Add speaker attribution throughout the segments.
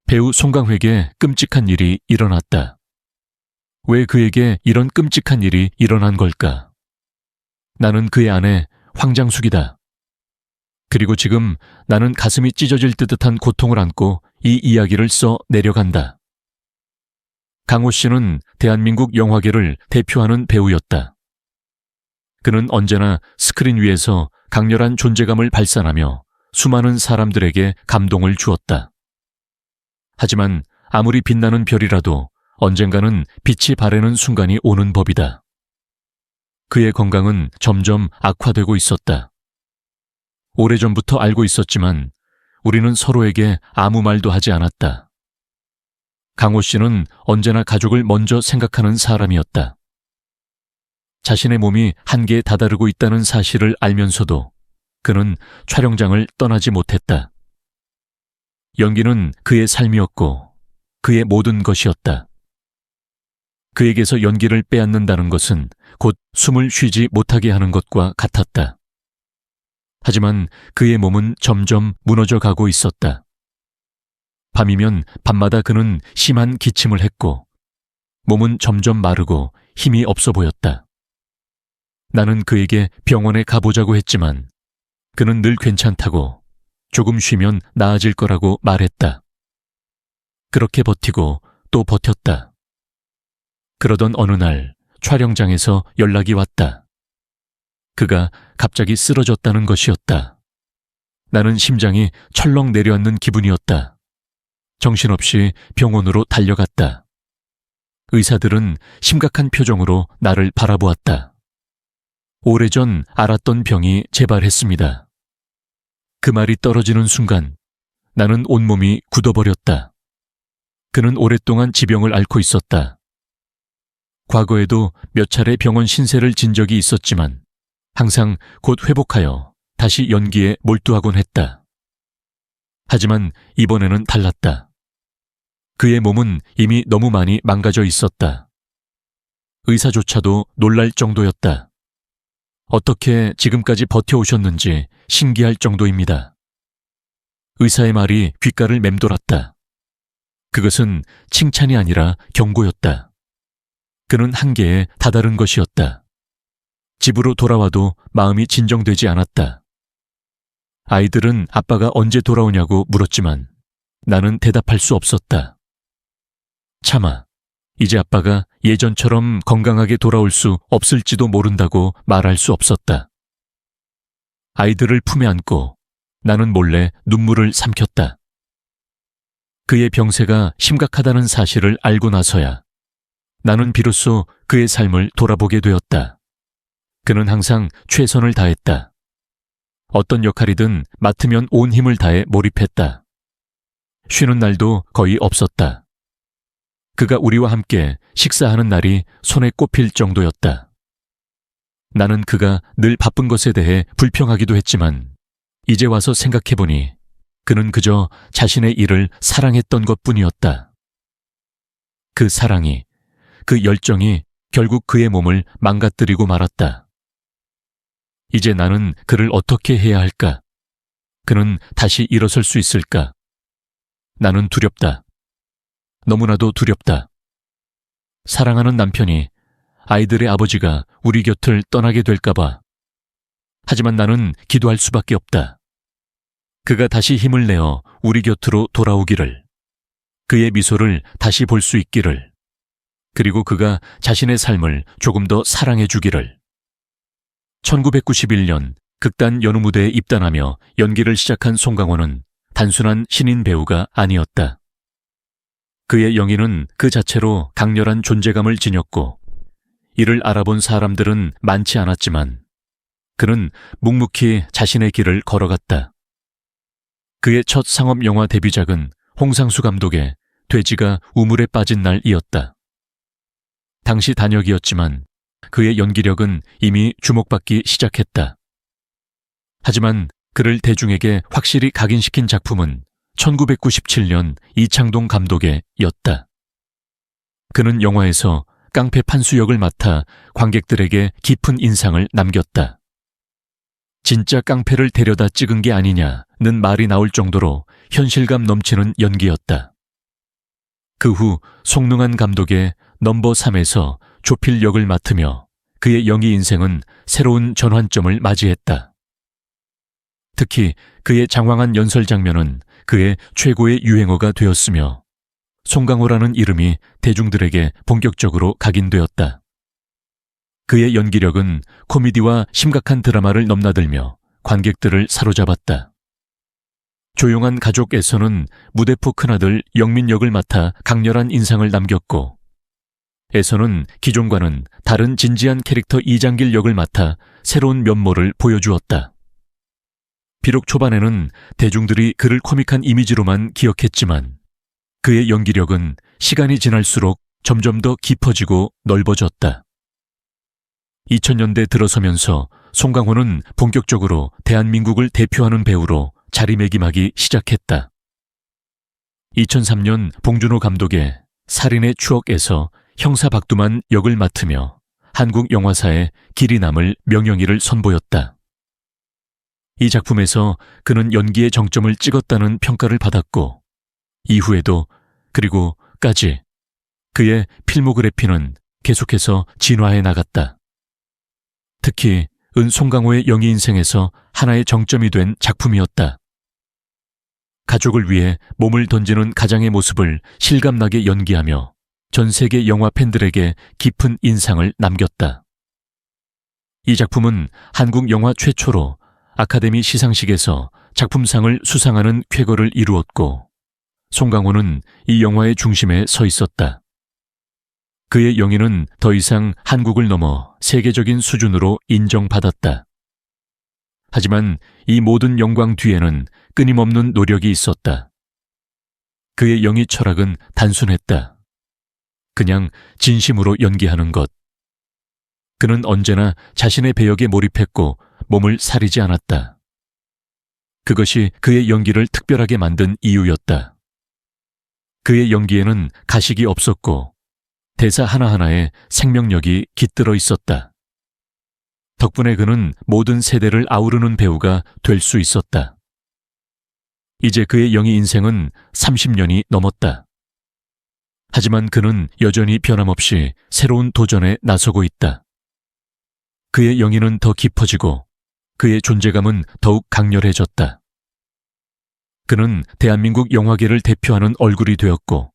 Speaker 1: 배우 송강회에게 끔찍한 일이 일어났다. 왜 그에게 이런 끔찍한 일이 일어난 걸까? 나는 그의 아내 황장숙이다. 그리고 지금 나는 가슴이 찢어질 듯한 고통을 안고 이 이야기를 써 내려간다. 강호 씨는 대한민국 영화계를 대표하는 배우였다. 그는 언제나 스크린 위에서 강렬한 존재감을 발산하며 수많은 사람들에게 감동을 주었다. 하지만 아무리 빛나는 별이라도 언젠가는 빛이 바래는 순간이 오는 법이다. 그의 건강은 점점 악화되고 있었다. 오래전부터 알고 있었지만 우리는 서로에게 아무 말도 하지 않았다. 강호 씨는 언제나 가족을 먼저 생각하는 사람이었다. 자신의 몸이 한계에 다다르고 있다는 사실을 알면서도 그는 촬영장을 떠나지 못했다. 연기는 그의 삶이었고 그의 모든 것이었다. 그에게서 연기를 빼앗는다는 것은 곧 숨을 쉬지 못하게 하는 것과 같았다. 하지만 그의 몸은 점점 무너져 가고 있었다. 밤이면 밤마다 그는 심한 기침을 했고 몸은 점점 마르고 힘이 없어 보였다. 나는 그에게 병원에 가보자고 했지만 그는 늘 괜찮다고 조금 쉬면 나아질 거라고 말했다. 그렇게 버티고 또 버텼다. 그러던 어느 날 촬영장에서 연락이 왔다. 그가 갑자기 쓰러졌다는 것이었다. 나는 심장이 철렁 내려앉는 기분이었다. 정신없이 병원으로 달려갔다. 의사들은 심각한 표정으로 나를 바라보았다. 오래전 알았던 병이 재발했습니다. 그 말이 떨어지는 순간 나는 온몸이 굳어버렸다. 그는 오랫동안 지병을 앓고 있었다. 과거에도 몇 차례 병원 신세를 진 적이 있었지만 항상 곧 회복하여 다시 연기에 몰두하곤 했다. 하지만 이번에는 달랐다. 그의 몸은 이미 너무 많이 망가져 있었다. 의사조차도 놀랄 정도였다. 어떻게 지금까지 버텨오셨는지 신기할 정도입니다. 의사의 말이 귓가를 맴돌았다. 그것은 칭찬이 아니라 경고였다. 그는 한계에 다다른 것이었다. 집으로 돌아와도 마음이 진정되지 않았다. 아이들은 아빠가 언제 돌아오냐고 물었지만 나는 대답할 수 없었다. 차마 이제 아빠가 예전처럼 건강하게 돌아올 수 없을지도 모른다고 말할 수 없었다. 아이들을 품에 안고 나는 몰래 눈물을 삼켰다. 그의 병세가 심각하다는 사실을 알고 나서야 나는 비로소 그의 삶을 돌아보게 되었다. 그는 항상 최선을 다했다. 어떤 역할이든 맡으면 온 힘을 다해 몰입했다. 쉬는 날도 거의 없었다. 그가 우리와 함께 식사하는 날이 손에 꼽힐 정도였다. 나는 그가 늘 바쁜 것에 대해 불평하기도 했지만 이제 와서 생각해보니 그는 그저 자신의 일을 사랑했던 것뿐이었다. 그 사랑이, 그 열정이 결국 그의 몸을 망가뜨리고 말았다. 이제 나는 그를 어떻게 해야 할까? 그는 다시 일어설 수 있을까? 나는 두렵다. 너무나도 두렵다. 사랑하는 남편이, 아이들의 아버지가 우리 곁을 떠나게 될까봐. 하지만 나는 기도할 수밖에 없다. 그가 다시 힘을 내어 우리 곁으로 돌아오기를, 그의 미소를 다시 볼 수 있기를, 그리고 그가 자신의 삶을 조금 더 사랑해 주기를. 1991년 극단 연우 무대에 입단하며 연기를 시작한 송강호는 단순한 신인 배우가 아니었다. 그의 영인은 그 자체로 강렬한 존재감을 지녔고 이를 알아본 사람들은 많지 않았지만 그는 묵묵히 자신의 길을 걸어갔다. 그의 첫 상업 영화 데뷔작은 홍상수 감독의 돼지가 우물에 빠진 날이었다. 당시 단역이었지만 그의 연기력은 이미 주목받기 시작했다. 하지만 그를 대중에게 확실히 각인시킨 작품은 1997년 이창동 감독의 였다. 그는 영화에서 깡패 판수 역을 맡아 관객들에게 깊은 인상을 남겼다. 진짜 깡패를 데려다 찍은 게 아니냐는 말이 나올 정도로 현실감 넘치는 연기였다. 그 후 송능한 감독의 넘버 3에서 조필 역을 맡으며 그의 연기 인생은 새로운 전환점을 맞이했다. 특히 그의 장황한 연설 장면은 그의 최고의 유행어가 되었으며 송강호라는 이름이 대중들에게 본격적으로 각인되었다. 그의 연기력은 코미디와 심각한 드라마를 넘나들며 관객들을 사로잡았다. 조용한 가족에서는 무대포 큰아들 영민 역을 맡아 강렬한 인상을 남겼고, 에서는 기존과는 다른 진지한 캐릭터 이장길 역을 맡아 새로운 면모를 보여주었다. 비록 초반에는 대중들이 그를 코믹한 이미지로만 기억했지만 그의 연기력은 시간이 지날수록 점점 더 깊어지고 넓어졌다. 2000년대 들어서면서 송강호는 본격적으로 대한민국을 대표하는 배우로 자리매김하기 시작했다. 2003년 봉준호 감독의 살인의 추억에서 형사 박두만 역을 맡으며 한국 영화사에 길이 남을 명영의를 선보였다. 이 작품에서 그는 연기의 정점을 찍었다는 평가를 받았고, 이후에도 그리고까지 그의 필모그래피는 계속해서 진화해 나갔다. 특히 송강호의 연기 인생에서 하나의 정점이 된 작품이었다. 가족을 위해 몸을 던지는 가장의 모습을 실감나게 연기하며 전 세계 영화 팬들에게 깊은 인상을 남겼다. 이 작품은 한국 영화 최초로 아카데미 시상식에서 작품상을 수상하는 쾌거를 이루었고, 송강호는 이 영화의 중심에 서 있었다. 그의 영예는 더 이상 한국을 넘어 세계적인 수준으로 인정받았다. 하지만 이 모든 영광 뒤에는 끊임없는 노력이 있었다. 그의 연기 철학은 단순했다. 그냥 진심으로 연기하는 것. 그는 언제나 자신의 배역에 몰입했고 몸을 사리지 않았다. 그것이 그의 연기를 특별하게 만든 이유였다. 그의 연기에는 가식이 없었고 대사 하나하나에 생명력이 깃들어 있었다. 덕분에 그는 모든 세대를 아우르는 배우가 될 수 있었다. 이제 그의 연기 인생은 30년이 넘었다. 하지만 그는 여전히 변함없이 새로운 도전에 나서고 있다. 그의 연기는 더 깊어지고 그의 존재감은 더욱 강렬해졌다. 그는 대한민국 영화계를 대표하는 얼굴이 되었고,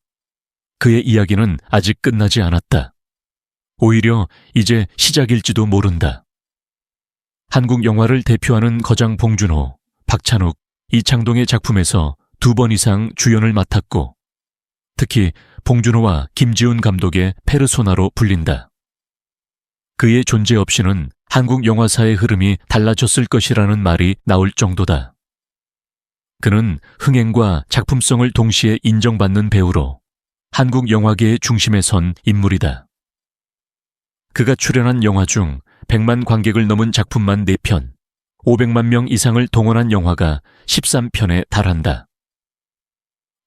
Speaker 1: 그의 이야기는 아직 끝나지 않았다. 오히려 이제 시작일지도 모른다. 한국 영화를 대표하는 거장 봉준호, 박찬욱, 이창동의 작품에서 2번 이상 주연을 맡았고, 특히 봉준호와 김지훈 감독의 페르소나로 불린다. 그의 존재 없이는 한국 영화사의 흐름이 달라졌을 것이라는 말이 나올 정도다. 그는 흥행과 작품성을 동시에 인정받는 배우로 한국 영화계의 중심에 선 인물이다. 그가 출연한 영화 중 100만 관객을 넘은 작품만 4편, 500만 명 이상을 동원한 영화가 13편에 달한다.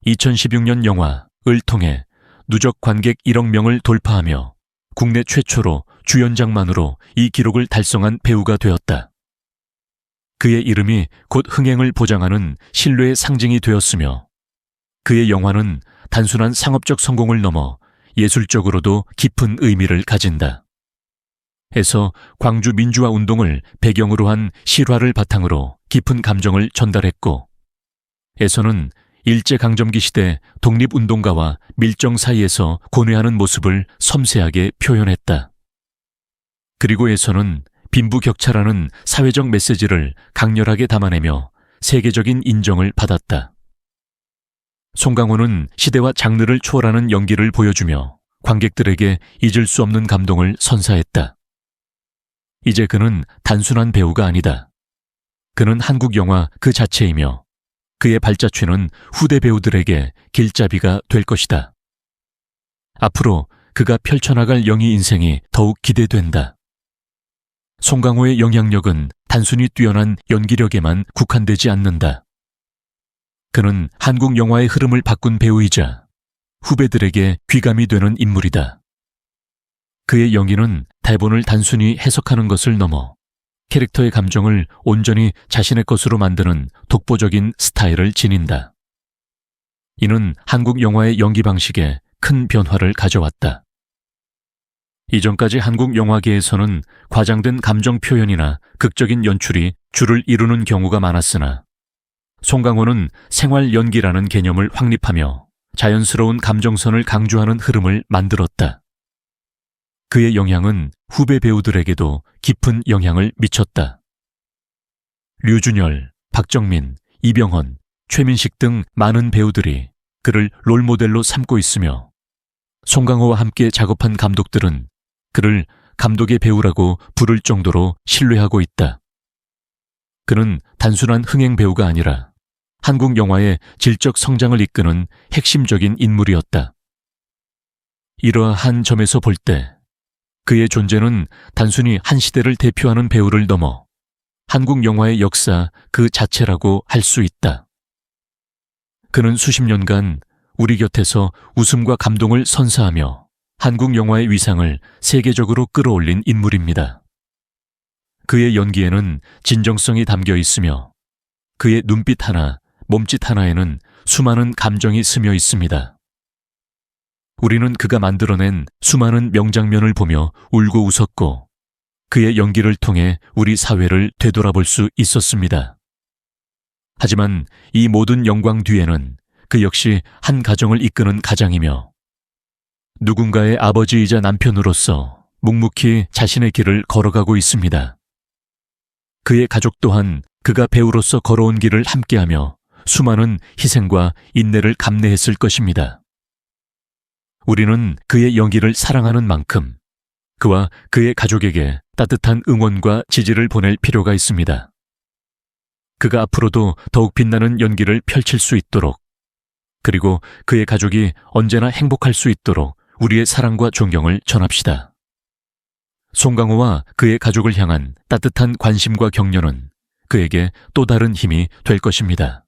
Speaker 1: 2016년 영화 을 통해 누적 관객 1억 명을 돌파하며 국내 최초로 주연작만으로 이 기록을 달성한 배우가 되었다. 그의 이름이 곧 흥행을 보장하는 신뢰의 상징이 되었으며, 그의 영화는 단순한 상업적 성공을 넘어 예술적으로도 깊은 의미를 가진다. 에서 광주 민주화 운동을 배경으로 한 실화를 바탕으로 깊은 감정을 전달했고, 에서는 일제강점기 시대 독립운동가와 밀정 사이에서 고뇌하는 모습을 섬세하게 표현했다. 그리고 에서는 빈부격차라는 사회적 메시지를 강렬하게 담아내며 세계적인 인정을 받았다. 송강호는 시대와 장르를 초월하는 연기를 보여주며 관객들에게 잊을 수 없는 감동을 선사했다. 이제 그는 단순한 배우가 아니다. 그는 한국 영화 그 자체이며 그의 발자취는 후대 배우들에게 길잡이가 될 것이다. 앞으로 그가 펼쳐나갈 영희 인생이 더욱 기대된다. 송강호의 영향력은 단순히 뛰어난 연기력에만 국한되지 않는다. 그는 한국 영화의 흐름을 바꾼 배우이자 후배들에게 귀감이 되는 인물이다. 그의 연기는 대본을 단순히 해석하는 것을 넘어 캐릭터의 감정을 온전히 자신의 것으로 만드는 독보적인 스타일을 지닌다. 이는 한국 영화의 연기 방식에 큰 변화를 가져왔다. 이전까지 한국 영화계에서는 과장된 감정 표현이나 극적인 연출이 주를 이루는 경우가 많았으나 송강호는 생활 연기라는 개념을 확립하며 자연스러운 감정선을 강조하는 흐름을 만들었다. 그의 영향은 후배 배우들에게도 깊은 영향을 미쳤다. 류준열, 박정민, 이병헌, 최민식 등 많은 배우들이 그를 롤모델로 삼고 있으며 송강호와 함께 작업한 감독들은 그를 감독의 배우라고 부를 정도로 신뢰하고 있다. 그는 단순한 흥행 배우가 아니라 한국 영화의 질적 성장을 이끄는 핵심적인 인물이었다. 이러한 점에서 볼 때 그의 존재는 단순히 한 시대를 대표하는 배우를 넘어 한국 영화의 역사 그 자체라고 할 수 있다. 그는 수십 년간 우리 곁에서 웃음과 감동을 선사하며 한국 영화의 위상을 세계적으로 끌어올린 인물입니다. 그의 연기에는 진정성이 담겨 있으며 그의 눈빛 하나, 몸짓 하나에는 수많은 감정이 스며 있습니다. 우리는 그가 만들어낸 수많은 명장면을 보며 울고 웃었고 그의 연기를 통해 우리 사회를 되돌아볼 수 있었습니다. 하지만 이 모든 영광 뒤에는 그 역시 한 가정을 이끄는 가장이며 누군가의 아버지이자 남편으로서 묵묵히 자신의 길을 걸어가고 있습니다. 그의 가족 또한 그가 배우로서 걸어온 길을 함께하며 수많은 희생과 인내를 감내했을 것입니다. 우리는 그의 연기를 사랑하는 만큼 그와 그의 가족에게 따뜻한 응원과 지지를 보낼 필요가 있습니다. 그가 앞으로도 더욱 빛나는 연기를 펼칠 수 있도록 그리고 그의 가족이 언제나 행복할 수 있도록 우리의 사랑과 존경을 전합시다. 송강호와 그의 가족을 향한 따뜻한 관심과 격려는 그에게 또 다른 힘이 될 것입니다.